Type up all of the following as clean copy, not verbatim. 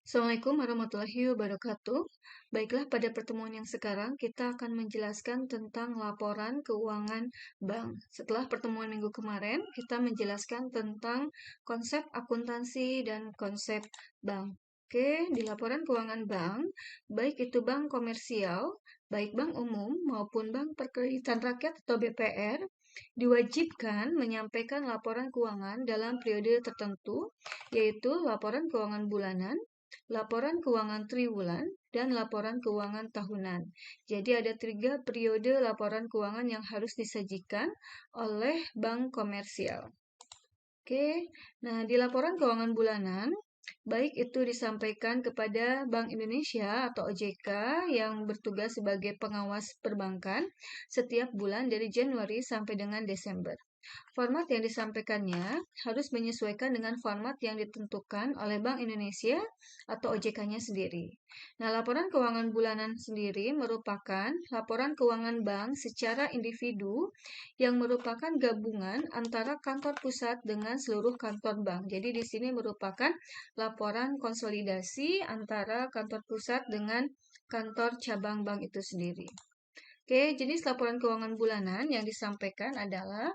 Assalamualaikum warahmatullahi wabarakatuh. Baiklah, pada pertemuan yang sekarang kita akan menjelaskan tentang laporan keuangan bank. Setelah pertemuan minggu kemarin, kita menjelaskan tentang konsep akuntansi dan konsep bank. Oke, di laporan keuangan bank, baik itu bank komersial, baik bank umum maupun bank perkreditan rakyat atau BPR, diwajibkan menyampaikan laporan keuangan dalam periode tertentu, yaitu laporan keuangan bulanan, laporan keuangan triwulan, dan laporan keuangan tahunan. Jadi ada 3 periode laporan keuangan yang harus disajikan oleh bank komersial. Oke, nah di laporan keuangan bulanan, baik itu disampaikan kepada Bank Indonesia atau OJK yang bertugas sebagai pengawas perbankan setiap bulan dari Januari sampai dengan Desember. Format yang disampaikannya harus menyesuaikan dengan format yang ditentukan oleh Bank Indonesia atau OJK-nya sendiri. Nah, laporan keuangan bulanan sendiri merupakan laporan keuangan bank secara individu yang merupakan gabungan antara kantor pusat dengan seluruh kantor bank. Jadi di sini merupakan laporan konsolidasi antara kantor pusat dengan kantor cabang bank itu sendiri. Oke, jenis laporan keuangan bulanan yang disampaikan adalah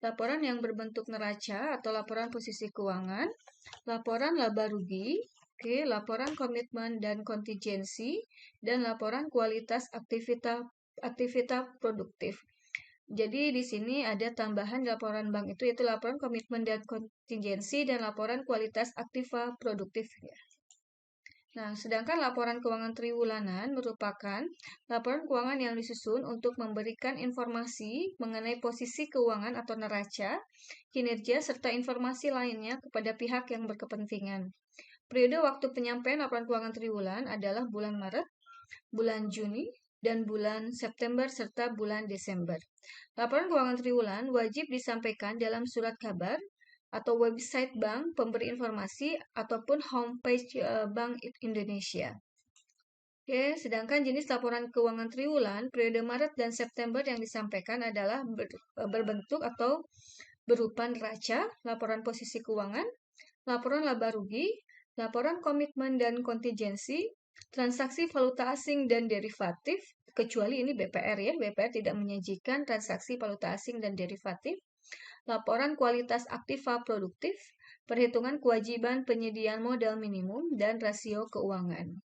laporan yang berbentuk neraca atau laporan posisi keuangan, laporan laba rugi, oke, laporan komitmen dan kontingensi, dan laporan kualitas aktivitas produktif. Jadi di sini ada tambahan laporan bank itu yaitu laporan komitmen dan kontingensi dan laporan kualitas aktiva produktif. Nah, sedangkan laporan keuangan triwulanan merupakan laporan keuangan yang disusun untuk memberikan informasi mengenai posisi keuangan atau neraca, kinerja, serta informasi lainnya kepada pihak yang berkepentingan. Periode waktu penyampaian laporan keuangan triwulan adalah bulan Maret, bulan Juni, dan bulan September serta bulan Desember. Laporan keuangan triwulan wajib disampaikan dalam surat kabar atau website bank pemberi informasi ataupun homepage Bank Indonesia. Oke, sedangkan jenis laporan keuangan triwulan periode Maret dan September yang disampaikan adalah berbentuk atau berupa neraca, laporan posisi keuangan, laporan laba rugi, laporan komitmen dan kontingensi, transaksi valuta asing dan derivatif, kecuali ini BPR ya, BPR tidak menyajikan transaksi valuta asing dan derivatif, laporan kualitas aktiva produktif, perhitungan kewajiban penyediaan modal minimum, dan rasio keuangan.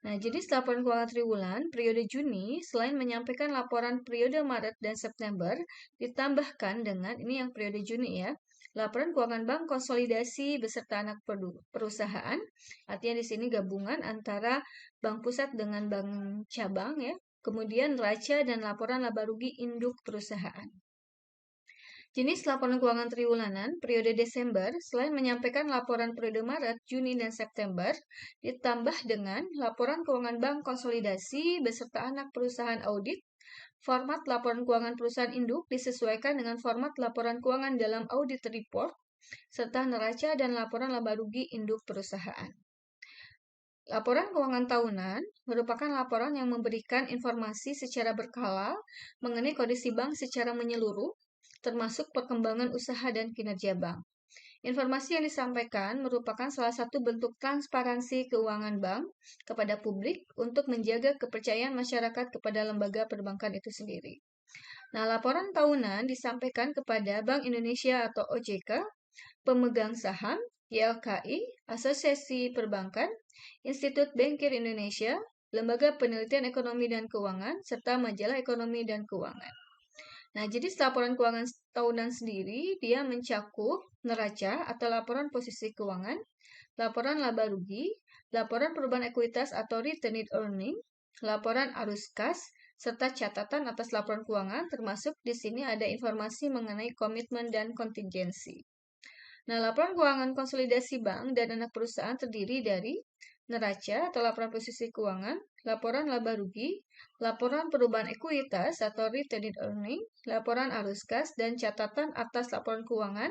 Nah, jenis laporan keuangan triwulan periode Juni, selain menyampaikan laporan periode Maret dan September, ditambahkan dengan, ini yang periode Juni ya, laporan keuangan bank konsolidasi beserta anak perusahaan, artinya di sini gabungan antara bank pusat dengan bank cabang ya, kemudian neraca dan laporan laba rugi induk perusahaan. Jenis laporan keuangan triwulanan periode Desember, selain menyampaikan laporan periode Maret, Juni, dan September, ditambah dengan laporan keuangan bank konsolidasi beserta anak perusahaan audit. Format laporan keuangan perusahaan induk disesuaikan dengan format laporan keuangan dalam audit report, serta neraca dan laporan laba rugi induk perusahaan. Laporan keuangan tahunan merupakan laporan yang memberikan informasi secara berkala mengenai kondisi bank secara menyeluruh, termasuk perkembangan usaha dan kinerja bank. Informasi yang disampaikan merupakan salah satu bentuk transparansi keuangan bank kepada publik untuk menjaga kepercayaan masyarakat kepada lembaga perbankan itu sendiri. Nah, laporan tahunan disampaikan kepada Bank Indonesia atau OJK, pemegang saham, YLKI, Asosiasi Perbankan, Institut Bankir Indonesia, Lembaga Penelitian Ekonomi dan Keuangan, serta Majalah Ekonomi dan Keuangan. Nah, jenis laporan keuangan tahunan sendiri, dia mencakup neraca atau laporan posisi keuangan, laporan laba rugi, laporan perubahan ekuitas atau retained earning, laporan arus kas, serta catatan atas laporan keuangan, termasuk di sini ada informasi mengenai komitmen dan kontingensi. Nah, laporan keuangan konsolidasi bank dan anak perusahaan terdiri dari neraca atau laporan posisi keuangan, laporan laba rugi, laporan perubahan ekuitas atau retained earning, laporan arus kas, dan catatan atas laporan keuangan,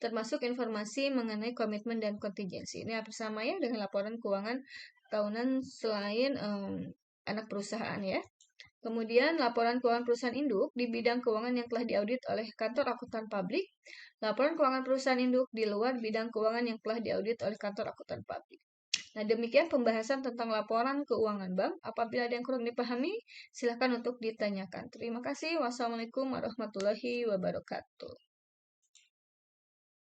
termasuk informasi mengenai komitmen dan kontingensi. Ini hampir sama ya dengan laporan keuangan tahunan selain anak perusahaan ya. Kemudian laporan keuangan perusahaan induk di bidang keuangan yang telah diaudit oleh kantor akuntan publik, laporan keuangan perusahaan induk di luar bidang keuangan yang telah diaudit oleh kantor akuntan publik. Nah, demikian pembahasan tentang laporan keuangan bank. Apabila ada yang kurang dipahami, silakan untuk ditanyakan. Terima kasih. Wassalamualaikum warahmatullahi wabarakatuh.